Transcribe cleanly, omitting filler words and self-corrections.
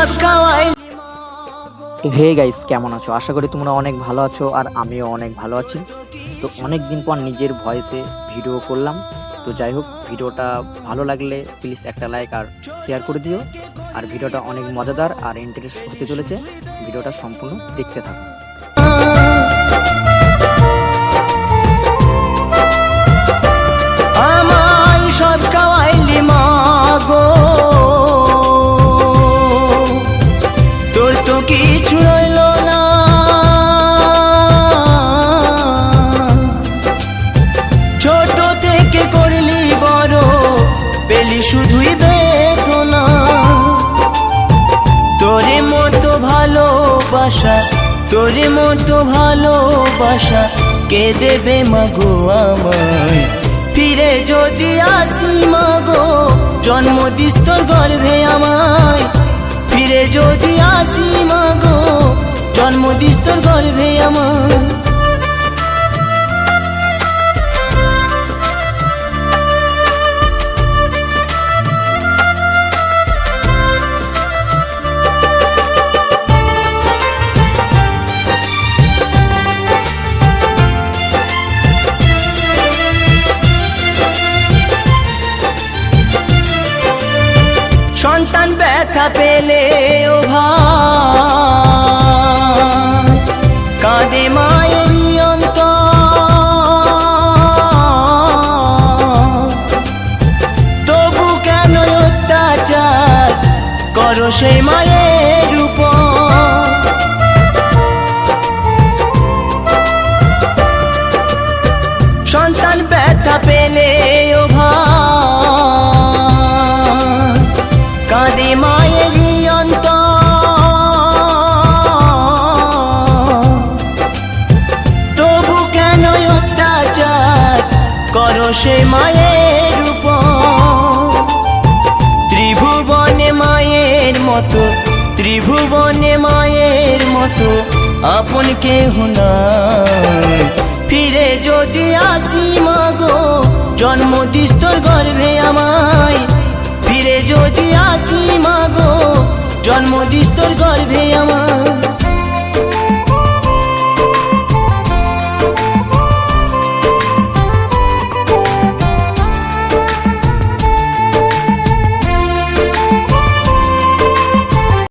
সব খাওয়াই। Hey guys, কেমন আছো? আশা করি তোমরা অনেক ভালো আছো আর আমিও অনেক ভালো আছি। তো অনেক দিন পর নিজের ভয়েসে ভিডিও করলাম। তো যাই হোক, ভিডিওটা ভালো লাগলে প্লিজ একটা লাইক আর শেয়ার করে দিও। আর ভিডিওটা অনেক মজাদার আর ইন্টারেস্ট হতে চলেছে, ভিডিওটা সম্পূর্ণ দেখতে থাকো। আমায় সব খাওয়াইলি মা গো, তোর তো কিছু রইল না। ছোট থেকে করলি বড়, পেলি শুধুই বেদনা। তোরে মতো ভালোবাসা, তোরে মতো ভালোবাসা কে দেবে মাগো আমায়? ফিরে যদি আসি মাগো, জন্ম দিস তোর গর্ভে আমায়। ফিরে যদি আসি মাগো, জন্ম দিস তোর গর্ভে আমায়। সন্তান ব্যথা পেলে ও ভাই, কাঁদে মায়েরই অন্তর। তবু কেন অত্যাচার করো সেই মায়ের উপর? সন্তান ব্যথা পেলে ও ভাই, কাঁদে মায়েরই অন্তর। তবু কেন অত্যাচার করো সে মায়ের উপর? ত্রিভুবনে মায়ের মতো, ত্রিভুবনে মায়ের মতো আপন কেহ নাই। ফিরে যদি আসি মাগো, জন্ম দিস তোর গর্ভে আমায়। ফিরে যদি আসি মাগো, জন্ম দিস তোর গর্ভে আমায়।